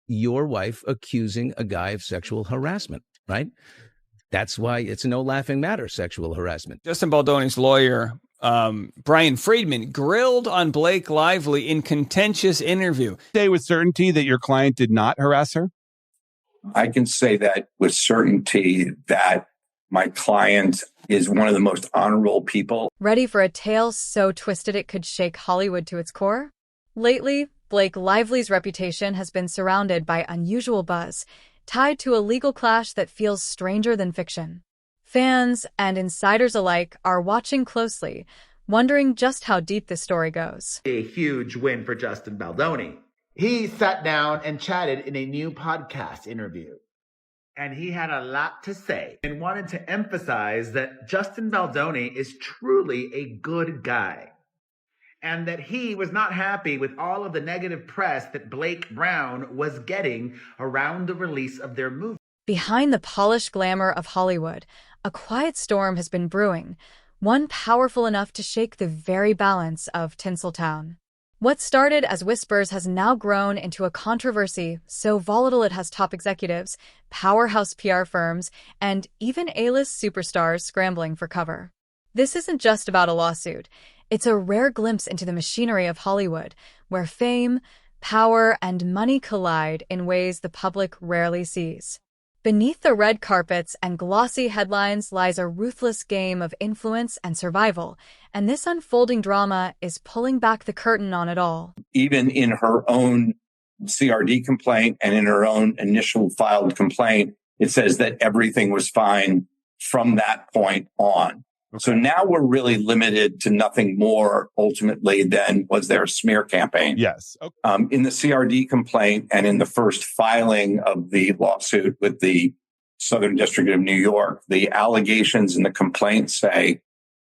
your wife accusing a guy of sexual harassment, right? That's why it's no laughing matter, sexual harassment. Justin Baldoni's lawyer, Brian Friedman, grilled on Blake Lively in contentious interview. Say with certainty that your client did not harass her? I can say that with certainty that my client is one of the most honorable people. Ready for a tale so twisted it could shake Hollywood to its core? Lately, Blake Lively's reputation has been surrounded by unusual buzz, tied to a legal clash that feels stranger than fiction. Fans and insiders alike are watching closely, wondering just how deep this story goes. A huge win for Justin Baldoni. He sat down and chatted in a new podcast interview. And he had a lot to say and wanted to emphasize that Justin Baldoni is truly a good guy. And that he was not happy with all of the negative press that Blake Brown was getting around the release of their movie. Behind the polished glamour of Hollywood, a quiet storm has been brewing, one powerful enough to shake the very balance of Tinseltown. What started as whispers has now grown into a controversy so volatile it has top executives, powerhouse PR firms, and even A-list superstars scrambling for cover. This isn't just about a lawsuit. It's a rare glimpse into the machinery of Hollywood, where fame, power, and money collide in ways the public rarely sees. Beneath the red carpets and glossy headlines lies a ruthless game of influence and survival, and this unfolding drama is pulling back the curtain on it all. Even in her own CRD complaint and in her own initial filed complaint, it says that everything was fine from that point on. So now we're really limited to nothing more ultimately than was there a smear campaign. Yes. Okay. In the CRD complaint and in the first filing of the lawsuit with the Southern District of New York, the allegations in the complaint say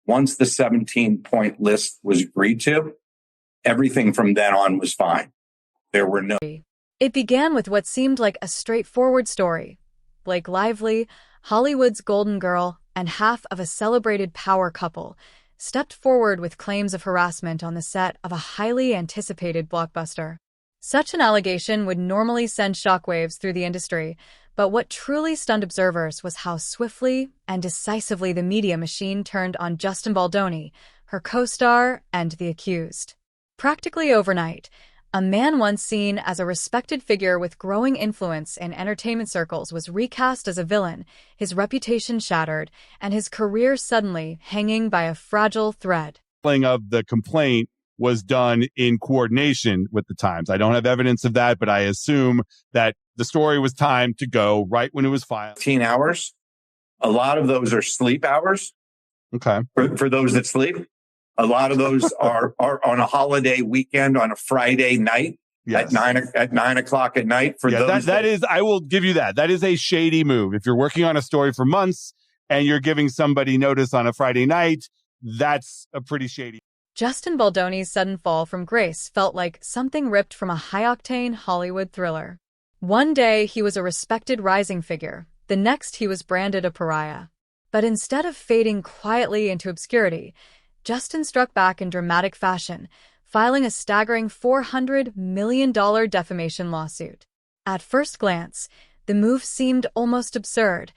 once the 17-point list was agreed to, everything from then on was fine. There were no... It began with what seemed like a straightforward story. Blake Lively, Hollywood's golden girl, and half of a celebrated power couple, stepped forward with claims of harassment on the set of a highly anticipated blockbuster. Such an allegation would normally send shockwaves through the industry, but what truly stunned observers was how swiftly and decisively the media machine turned on Justin Baldoni, her co-star, and the accused. Practically overnight, a man once seen as a respected figure with growing influence in entertainment circles was recast as a villain, his reputation shattered, and his career suddenly hanging by a fragile thread. Of the complaint was done in coordination with the Times. I don't have evidence of that, but I assume that the story was timed to go right when it was filed. 15 hours. A lot of those are sleep hours. Okay. For those that sleep. A lot of those are on a holiday weekend on a Friday night. Yes. at 9 o'clock at night. For those that is, I will give you that. That is a shady move. If you're working on a story for months and you're giving somebody notice on a Friday night, that's a pretty shady. Justin Baldoni's sudden fall from grace felt like something ripped from a high-octane Hollywood thriller. One day, he was a respected rising figure. The next, he was branded a pariah. But instead of fading quietly into obscurity, Justin struck back in dramatic fashion, filing a staggering $400 million defamation lawsuit. At first glance, the move seemed almost absurd.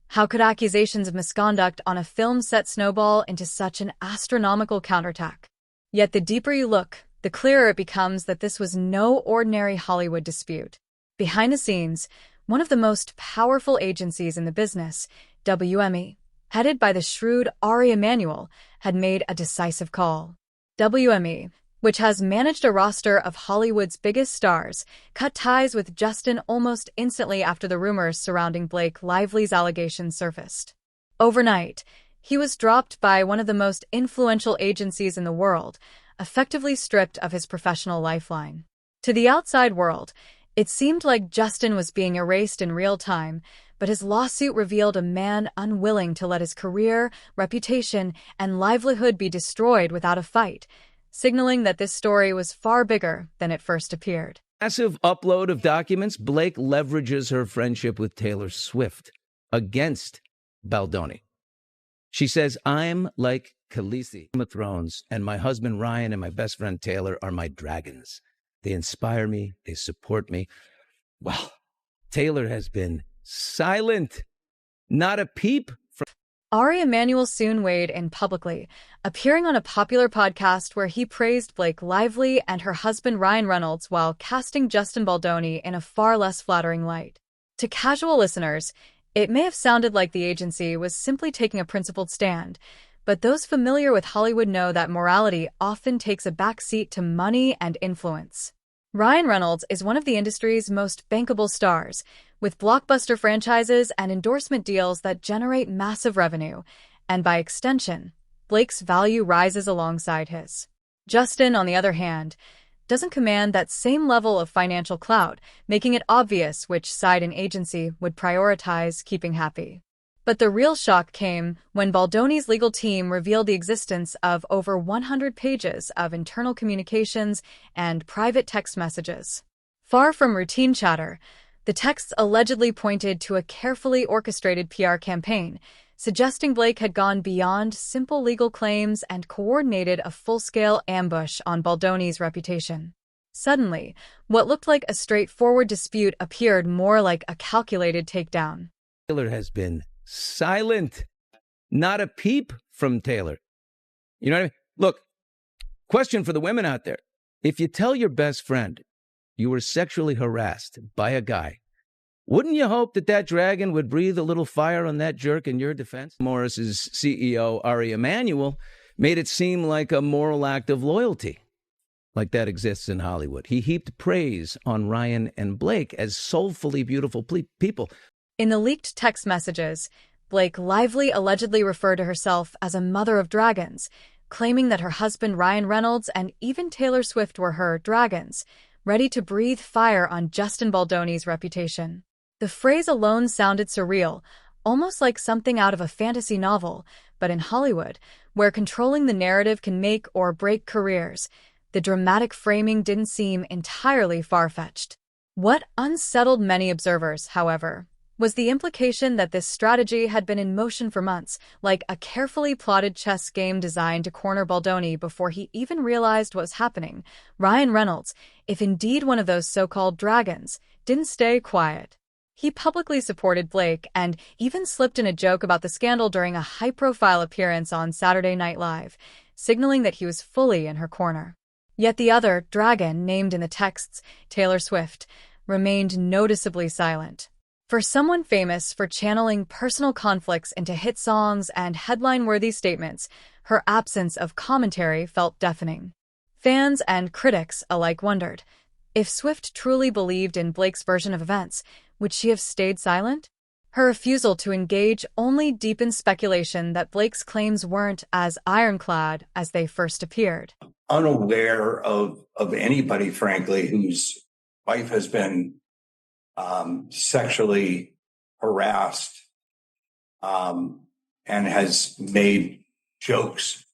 How could accusations of misconduct on a film set snowball into such an astronomical counterattack? Yet the deeper you look, the clearer it becomes that this was no ordinary Hollywood dispute. Behind the scenes, one of the most powerful agencies in the business, WME, headed by the shrewd Ari Emanuel, had made a decisive call. WME, which has managed a roster of Hollywood's biggest stars, cut ties with Justin almost instantly after the rumors surrounding Blake Lively's allegations surfaced. Overnight, he was dropped by one of the most influential agencies in the world, effectively stripped of his professional lifeline. To the outside world, it seemed like Justin was being erased in real time, but his lawsuit revealed a man unwilling to let his career, reputation, and livelihood be destroyed without a fight, signaling that this story was far bigger than it first appeared. Massive upload of documents. Blake leverages her friendship with Taylor Swift against Baldoni. She says, I'm like Khaleesi, Game of Thrones, and my husband Ryan and my best friend Taylor are my dragons. They inspire me. They support me. Well, Taylor has been silent. Not a peep from Ari Emanuel soon weighed in publicly, appearing on a popular podcast where he praised Blake Lively and her husband Ryan Reynolds while casting Justin Baldoni in a far less flattering light. To casual listeners, it may have sounded like the agency was simply taking a principled stand, but those familiar with Hollywood know that morality often takes a backseat to money and influence. Ryan Reynolds is one of the industry's most bankable stars, with blockbuster franchises and endorsement deals that generate massive revenue, and by extension, Blake's value rises alongside his. Justin, on the other hand, doesn't command that same level of financial clout, making it obvious which side an agency would prioritize keeping happy. But the real shock came when Baldoni's legal team revealed the existence of over 100 pages of internal communications and private text messages. Far from routine chatter, the texts allegedly pointed to a carefully orchestrated PR campaign, suggesting Blake had gone beyond simple legal claims and coordinated a full-scale ambush on Baldoni's reputation. Suddenly, what looked like a straightforward dispute appeared more like a calculated takedown. Taylor has been silent. Not a peep from Taylor. You know what I mean? Look, question for the women out there. If you tell your best friend you were sexually harassed by a guy, wouldn't you hope that that dragon would breathe a little fire on that jerk in your defense? Morris's CEO, Ari Emanuel, made it seem like a moral act of loyalty, like that exists in Hollywood. He heaped praise on Ryan and Blake as soulfully beautiful people. In the leaked text messages, Blake Lively allegedly referred to herself as a mother of dragons, claiming that her husband Ryan Reynolds and even Taylor Swift were her dragons, ready to breathe fire on Justin Baldoni's reputation. The phrase alone sounded surreal, almost like something out of a fantasy novel, but in Hollywood, where controlling the narrative can make or break careers, the dramatic framing didn't seem entirely far-fetched. What unsettled many observers, however, was the implication that this strategy had been in motion for months, like a carefully plotted chess game designed to corner Baldoni before he even realized what was happening. Ryan Reynolds, if indeed one of those so-called dragons, didn't stay quiet. He publicly supported Blake and even slipped in a joke about the scandal during a high-profile appearance on Saturday Night Live, signaling that he was fully in her corner. Yet the other dragon, named in the texts, Taylor Swift, remained noticeably silent. For someone famous for channeling personal conflicts into hit songs and headline-worthy statements, her absence of commentary felt deafening. Fans and critics alike wondered, if Swift truly believed in Blake's version of events, would she have stayed silent? Her refusal to engage only deepened speculation that Blake's claims weren't as ironclad as they first appeared. Unaware of anybody, frankly, whose wife has been sexually harassed and has made jokes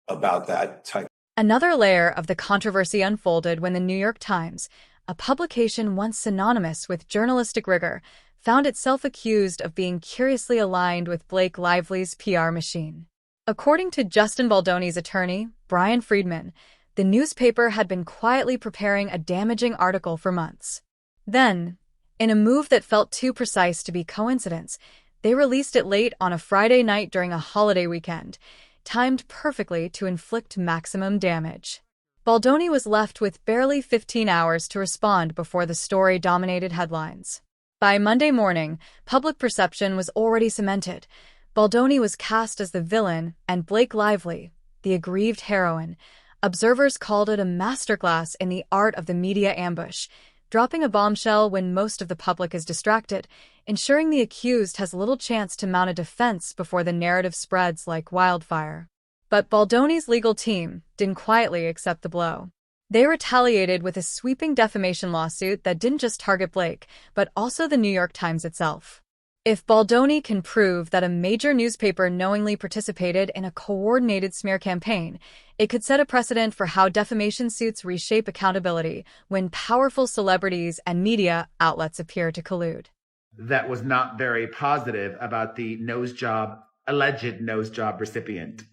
about that type. Another layer of the controversy unfolded when the New York Times, a publication once synonymous with journalistic rigor, found itself accused of being curiously aligned with Blake Lively's PR machine. According to Justin Baldoni's attorney, Brian Friedman, the newspaper had been quietly preparing a damaging article for months. Then, in a move that felt too precise to be coincidence, they released it late on a Friday night during a holiday weekend, timed perfectly to inflict maximum damage. Baldoni was left with barely 15 hours to respond before the story dominated headlines. By Monday morning, public perception was already cemented. Baldoni was cast as the villain and Blake Lively, the aggrieved heroine. Observers called it a masterclass in the art of the media ambush, dropping a bombshell when most of the public is distracted, ensuring the accused has little chance to mount a defense before the narrative spreads like wildfire. But Baldoni's legal team didn't quietly accept the blow. They retaliated with a sweeping defamation lawsuit that didn't just target Blake, but also the New York Times itself. If Baldoni can prove that a major newspaper knowingly participated in a coordinated smear campaign, it could set a precedent for how defamation suits reshape accountability when powerful celebrities and media outlets appear to collude. That was not very positive about the alleged nose job recipient.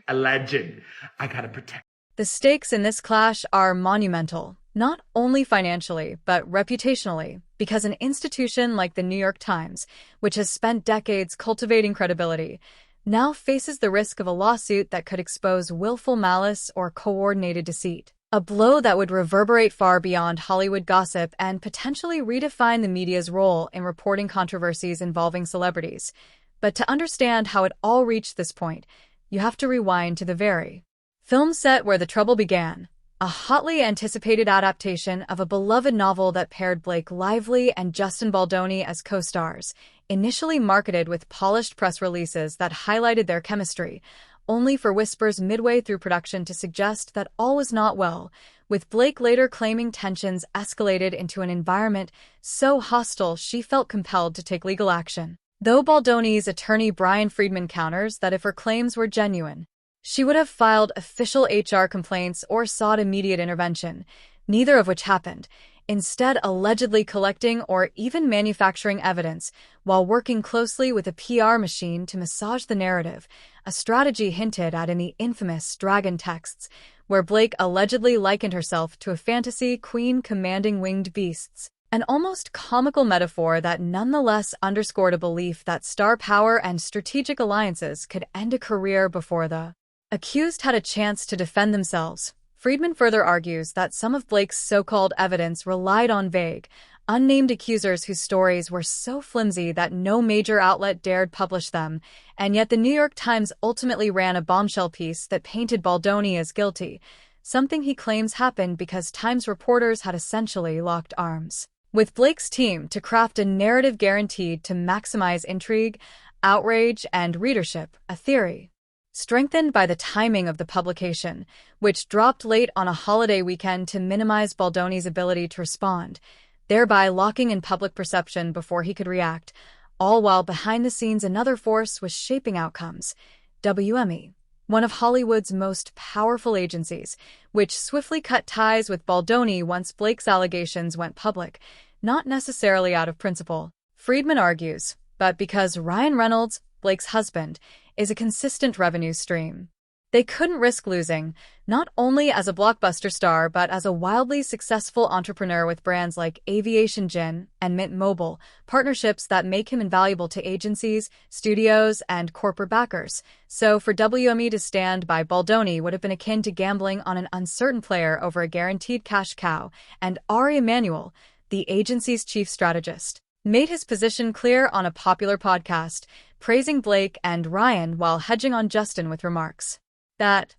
Alleged. I gotta protect. The stakes in this clash are monumental, Not only financially, but reputationally, because an institution like the New York Times, which has spent decades cultivating credibility, now faces the risk of a lawsuit that could expose willful malice or coordinated deceit. A blow that would reverberate far beyond Hollywood gossip and potentially redefine the media's role in reporting controversies involving celebrities. But to understand how it all reached this point, you have to rewind to the very film set where the trouble began. A hotly anticipated adaptation of a beloved novel that paired Blake Lively and Justin Baldoni as co-stars, initially marketed with polished press releases that highlighted their chemistry, only for whispers midway through production to suggest that all was not well, with Blake later claiming tensions escalated into an environment so hostile she felt compelled to take legal action. Though Baldoni's attorney Brian Friedman counters that if her claims were genuine, she would have filed official HR complaints or sought immediate intervention, neither of which happened, instead allegedly collecting or even manufacturing evidence while working closely with a PR machine to massage the narrative, a strategy hinted at in the infamous Dragon texts, where Blake allegedly likened herself to a fantasy queen commanding winged beasts. An almost comical metaphor that nonetheless underscored a belief that star power and strategic alliances could end a career before the accused had a chance to defend themselves. Friedman further argues that some of Blake's so-called evidence relied on vague, unnamed accusers whose stories were so flimsy that no major outlet dared publish them, and yet the New York Times ultimately ran a bombshell piece that painted Baldoni as guilty, something he claims happened because Times reporters had essentially locked arms with Blake's team to craft a narrative guaranteed to maximize intrigue, outrage, and readership, a theory strengthened by the timing of the publication, which dropped late on a holiday weekend to minimize Baldoni's ability to respond, thereby locking in public perception before he could react, all while behind the scenes another force was shaping outcomes. WME, one of Hollywood's most powerful agencies, which swiftly cut ties with Baldoni once Blake's allegations went public, not necessarily out of principle, Friedman argues, but because Ryan Reynolds, Blake's husband, is a consistent revenue stream. They couldn't risk losing, not only as a blockbuster star but as a wildly successful entrepreneur with brands like Aviation Gin and Mint Mobile, partnerships that make him invaluable to agencies, studios, and corporate backers. So for WME to stand by Baldoni would have been akin to gambling on an uncertain player over a guaranteed cash cow, and Ari Emanuel, the agency's chief strategist, made his position clear on a popular podcast, praising Blake and Ryan while hedging on Justin with remarks that,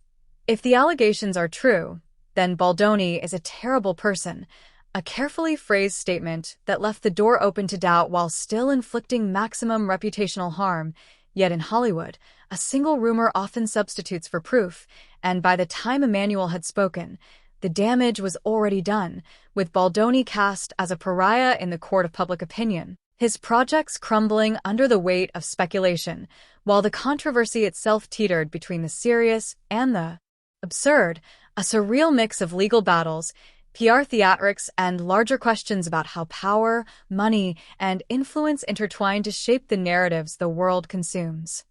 if the allegations are true, then Baldoni is a terrible person, a carefully phrased statement that left the door open to doubt while still inflicting maximum reputational harm. Yet in Hollywood, a single rumor often substitutes for proof, and by the time Emanuel had spoken, the damage was already done, with Baldoni cast as a pariah in the court of public opinion, his projects crumbling under the weight of speculation, while the controversy itself teetered between the serious and the absurd, a surreal mix of legal battles, PR theatrics, and larger questions about how power, money, and influence intertwine to shape the narratives the world consumes.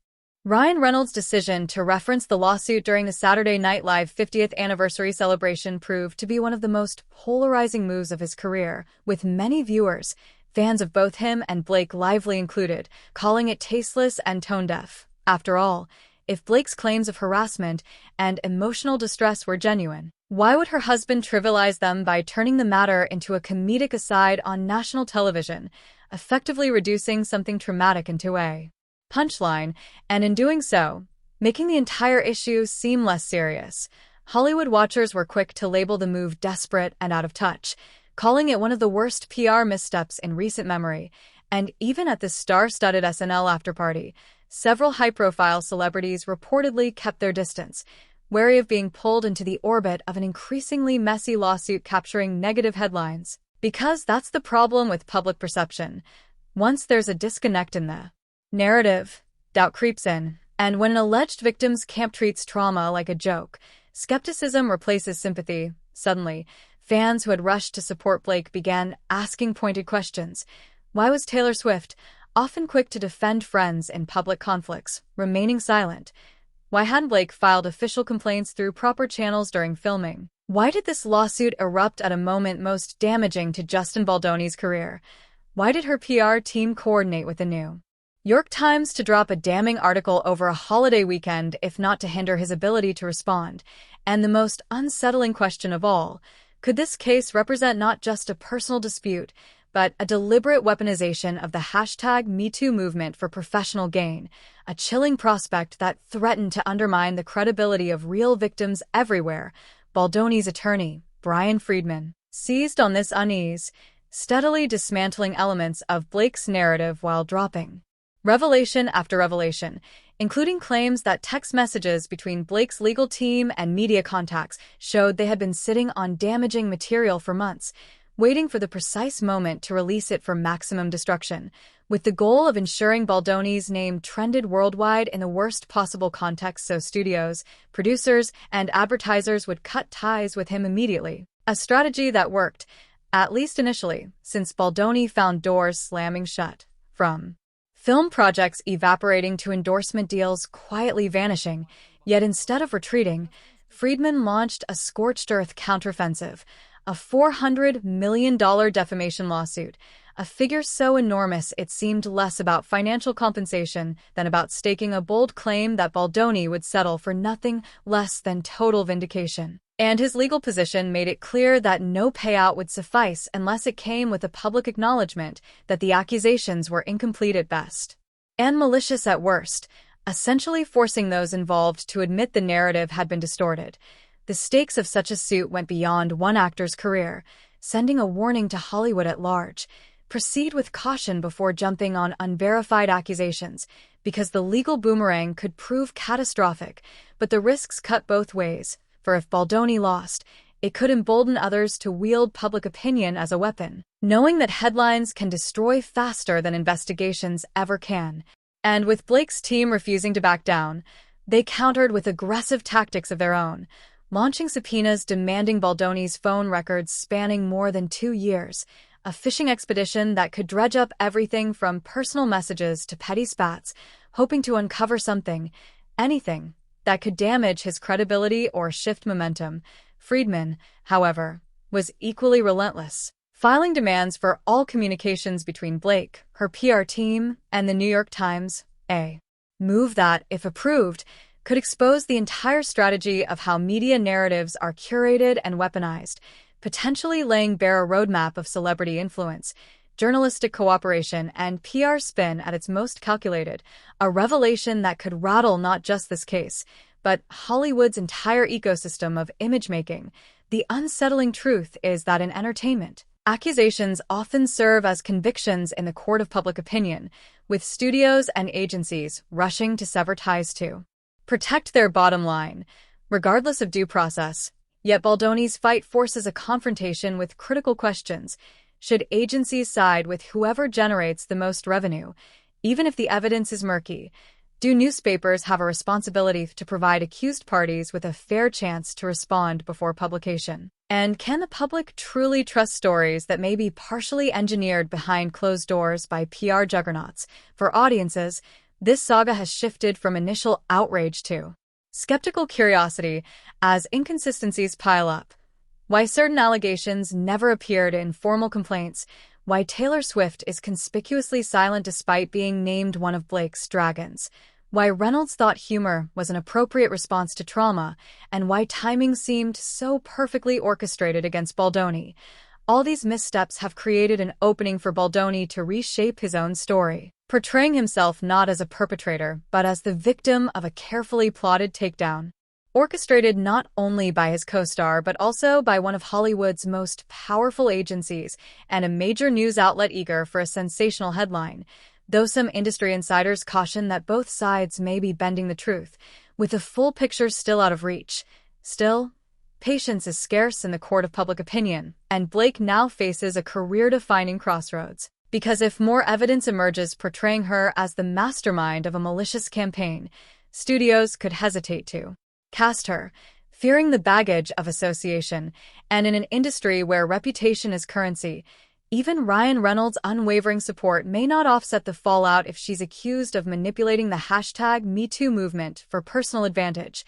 Ryan Reynolds' decision to reference the lawsuit during the Saturday Night Live 50th anniversary celebration proved to be one of the most polarizing moves of his career, with many viewers, fans of both him and Blake Lively included, calling it tasteless and tone-deaf. After all, if Blake's claims of harassment and emotional distress were genuine, why would her husband trivialize them by turning the matter into a comedic aside on national television, effectively reducing something traumatic into a punchline, and in doing so, making the entire issue seem less serious? Hollywood watchers were quick to label the move desperate and out of touch, calling it one of the worst PR missteps in recent memory, and even at the star-studded SNL afterparty, several high-profile celebrities reportedly kept their distance, wary of being pulled into the orbit of an increasingly messy lawsuit capturing negative headlines. Because that's the problem with public perception. Once there's a disconnect in the narrative, doubt creeps in, and when an alleged victim's camp treats trauma like a joke, skepticism replaces sympathy. Suddenly, fans who had rushed to support Blake began asking pointed questions. Why was Taylor Swift, often quick to defend friends in public conflicts, remaining silent? Why hadn't Blake filed official complaints through proper channels during filming? Why did this lawsuit erupt at a moment most damaging to Justin Baldoni's career? Why did her PR team coordinate with the New York Times to drop a damning article over a holiday weekend, if not to hinder his ability to respond? And the most unsettling question of all, could this case represent not just a personal dispute, but a deliberate weaponization of the #MeToo movement for professional gain, a chilling prospect that threatened to undermine the credibility of real victims everywhere? Baldoni's attorney, Brian Friedman, seized on this unease, steadily dismantling elements of Blake's narrative while dropping revelation after revelation, including claims that text messages between Blake's legal team and media contacts showed they had been sitting on damaging material for months, waiting for the precise moment to release it for maximum destruction, with the goal of ensuring Baldoni's name trended worldwide in the worst possible context so studios, producers, and advertisers would cut ties with him immediately. A strategy that worked, at least initially, since Baldoni found doors slamming shut. From film projects evaporating to endorsement deals quietly vanishing, yet instead of retreating, Friedman launched a scorched-earth counteroffensive, a $400 million defamation lawsuit, a figure so enormous it seemed less about financial compensation than about staking a bold claim that Baldoni would settle for nothing less than total vindication. And his legal position made it clear that no payout would suffice unless it came with a public acknowledgement that the accusations were incomplete at best and malicious at worst, essentially forcing those involved to admit the narrative had been distorted. The stakes of such a suit went beyond one actor's career, sending a warning to Hollywood at large. Proceed with caution before jumping on unverified accusations, because the legal boomerang could prove catastrophic, but the risks cut both ways. For if Baldoni lost, it could embolden others to wield public opinion as a weapon, knowing that headlines can destroy faster than investigations ever can. And with Blake's team refusing to back down, they countered with aggressive tactics of their own, launching subpoenas demanding Baldoni's phone records spanning more than 2 years, a fishing expedition that could dredge up everything from personal messages to petty spats, hoping to uncover something, anything, that could damage his credibility or shift momentum. Friedman, however, was equally relentless, filing demands for all communications between Blake, her PR team, and the New York Times, a move that, if approved, could expose the entire strategy of how media narratives are curated and weaponized, potentially laying bare a roadmap of celebrity influence, journalistic cooperation, and PR spin at its most calculated, a revelation that could rattle not just this case, but Hollywood's entire ecosystem of image-making. The unsettling truth is that in entertainment, accusations often serve as convictions in the court of public opinion, with studios and agencies rushing to sever ties to protect their bottom line, regardless of due process. Yet Baldoni's fight forces a confrontation with critical questions. Should agencies side with whoever generates the most revenue, even if the evidence is murky? Do newspapers have a responsibility to provide accused parties with a fair chance to respond before publication? And can the public truly trust stories that may be partially engineered behind closed doors by PR juggernauts? For audiences, this saga has shifted from initial outrage to skeptical curiosity as inconsistencies pile up. Why certain allegations never appeared in formal complaints, why Taylor Swift is conspicuously silent despite being named one of Blake's dragons, why Reynolds thought humor was an appropriate response to trauma, and why timing seemed so perfectly orchestrated against Baldoni. All these missteps have created an opening for Baldoni to reshape his own story, portraying himself not as a perpetrator, but as the victim of a carefully plotted takedown, orchestrated not only by his co-star but also by one of Hollywood's most powerful agencies and a major news outlet eager for a sensational headline. Though some industry insiders caution that both sides may be bending the truth, with the full picture still out of reach. Still, patience is scarce in the court of public opinion, and Blake now faces a career-defining crossroads. Because if more evidence emerges portraying her as the mastermind of a malicious campaign, studios could hesitate to cast her, fearing the baggage of association, and in an industry where reputation is currency, even Ryan Reynolds' unwavering support may not offset the fallout if she's accused of manipulating the #MeToo movement for personal advantage.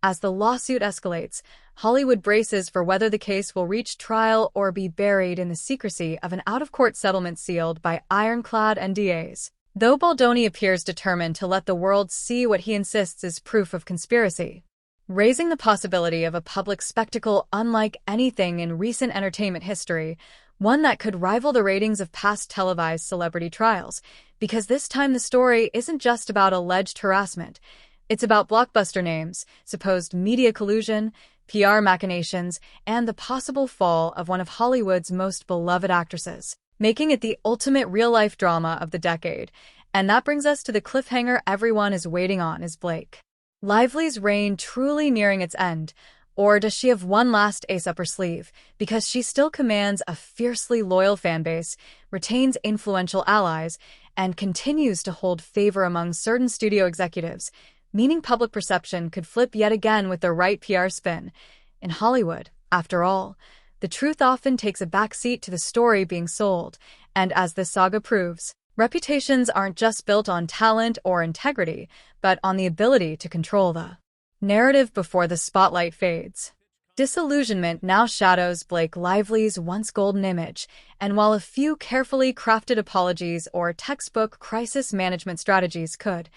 As the lawsuit escalates, Hollywood braces for whether the case will reach trial or be buried in the secrecy of an out-of-court settlement sealed by ironclad NDAs. Though Baldoni appears determined to let the world see what he insists is proof of conspiracy, raising the possibility of a public spectacle unlike anything in recent entertainment history, one that could rival the ratings of past televised celebrity trials, because this time the story isn't just about alleged harassment. It's about blockbuster names, supposed media collusion, PR machinations, and the possible fall of one of Hollywood's most beloved actresses, making it the ultimate real-life drama of the decade. And that brings us to the cliffhanger everyone is waiting on: is Blake Lively's reign truly nearing its end, or does she have one last ace up her sleeve, because she still commands a fiercely loyal fanbase, retains influential allies, and continues to hold favor among certain studio executives, meaning public perception could flip yet again with the right PR spin? In Hollywood, after all, the truth often takes a backseat to the story being sold, and as this saga proves, reputations aren't just built on talent or integrity, but on the ability to control the narrative before the spotlight fades. Disillusionment now shadows Blake Lively's once golden image, and while a few carefully crafted apologies or textbook crisis management strategies could,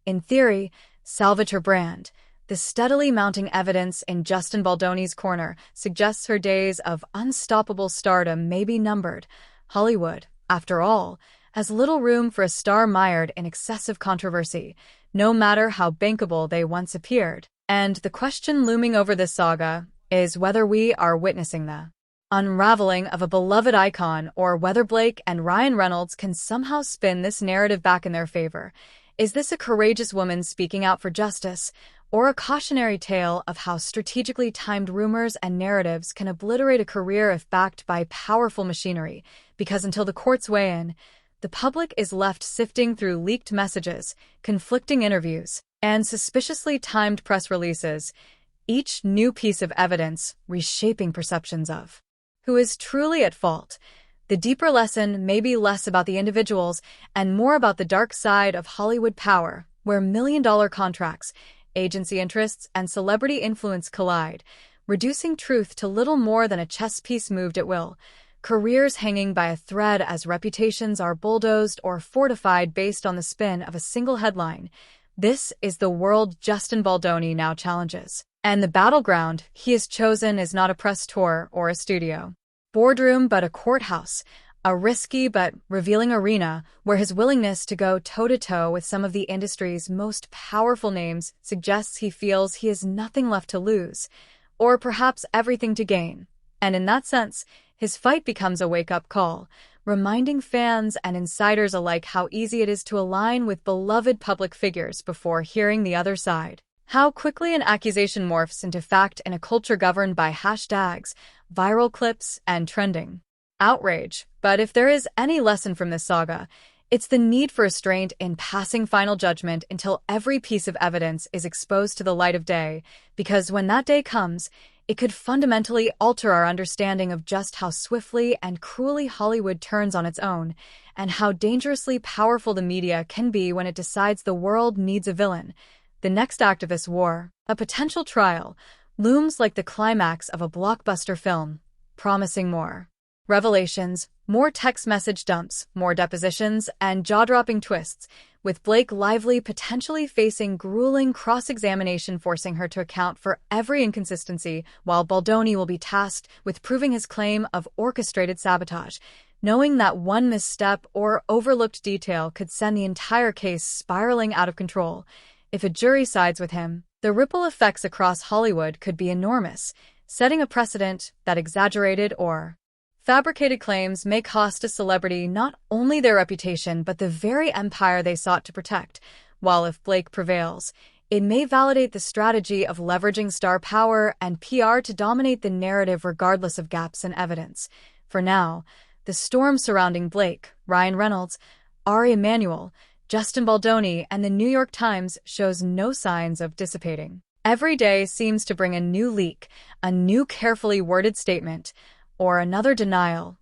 in theory, salvage her brand, the steadily mounting evidence in Justin Baldoni's corner suggests her days of unstoppable stardom may be numbered. Hollywood, after all, has little room for a star mired in excessive controversy, no matter how bankable they once appeared. And the question looming over this saga is whether we are witnessing the unraveling of a beloved icon, or whether Blake and Ryan Reynolds can somehow spin this narrative back in their favor. Is this a courageous woman speaking out for justice, or a cautionary tale of how strategically timed rumors and narratives can obliterate a career if backed by powerful machinery? Because until the courts weigh in, the public is left sifting through leaked messages, conflicting interviews, and suspiciously timed press releases, each new piece of evidence reshaping perceptions of who is truly at fault. The deeper lesson may be less about the individuals and more about the dark side of Hollywood power, where million-dollar contracts, agency interests, and celebrity influence collide, reducing truth to little more than a chess piece moved at will. Careers hanging by a thread as reputations are bulldozed or fortified based on the spin of a single headline. This is the world Justin Baldoni now challenges. And the battleground he has chosen is not a press tour or a studio boardroom, but a courthouse, a risky but revealing arena where his willingness to go toe-to-toe with some of the industry's most powerful names suggests he feels he has nothing left to lose, or perhaps everything to gain. And in that sense, his fight becomes a wake-up call, reminding fans and insiders alike how easy it is to align with beloved public figures before hearing the other side. How quickly an accusation morphs into fact in a culture governed by hashtags, viral clips, and trending outrage. But if there is any lesson from this saga, it's the need for restraint in passing final judgment until every piece of evidence is exposed to the light of day, because when that day comes, it could fundamentally alter our understanding of just how swiftly and cruelly Hollywood turns on its own, and how dangerously powerful the media can be when it decides the world needs a villain. The next activist war, a potential trial, looms like the climax of a blockbuster film, promising more revelations, more text message dumps, more depositions, and jaw-dropping twists, with Blake Lively potentially facing grueling cross-examination forcing her to account for every inconsistency, while Baldoni will be tasked with proving his claim of orchestrated sabotage, knowing that one misstep or overlooked detail could send the entire case spiraling out of control. If a jury sides with him, the ripple effects across Hollywood could be enormous, setting a precedent that exaggerated or fabricated claims may cost a celebrity not only their reputation but the very empire they sought to protect, while if Blake prevails, it may validate the strategy of leveraging star power and PR to dominate the narrative regardless of gaps in evidence. For now, the storm surrounding Blake, Ryan Reynolds, Ari Emanuel, Justin Baldoni, and the New York Times shows no signs of dissipating. Every day seems to bring a new leak, a new carefully worded statement, or another denial,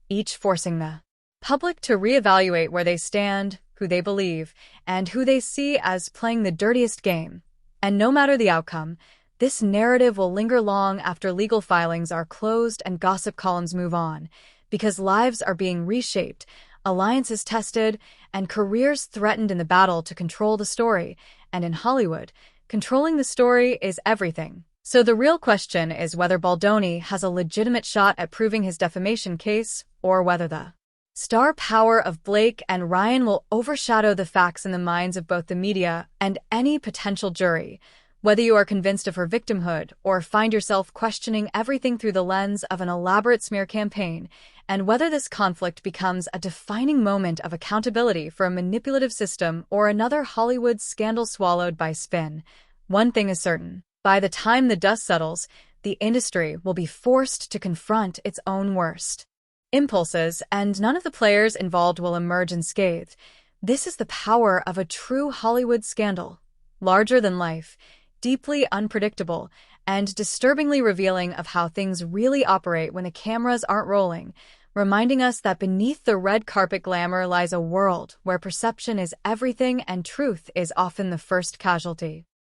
each forcing the public to reevaluate where they stand, who they believe, and who they see as playing the dirtiest game. And no matter the outcome, This narrative will linger long after legal filings are closed and gossip columns move on, because lives are being reshaped, alliances tested, and careers threatened in the battle to control the story. And in Hollywood, controlling the story is everything. So the real question is whether Baldoni has a legitimate shot at proving his defamation case, or whether the star power of Blake and Ryan will overshadow the facts in the minds of both the media and any potential jury. Whether you are convinced of her victimhood or find yourself questioning everything through the lens of an elaborate smear campaign, and whether this conflict becomes a defining moment of accountability for a manipulative system or another Hollywood scandal swallowed by spin, one thing is certain. By the time the dust settles, the industry will be forced to confront its own worst impulses, and none of the players involved will emerge unscathed. This is the power of a true Hollywood scandal. Larger than life, deeply unpredictable, and disturbingly revealing of how things really operate when the cameras aren't rolling, reminding us that beneath the red carpet glamour lies a world where perception is everything and truth is often the first casualty.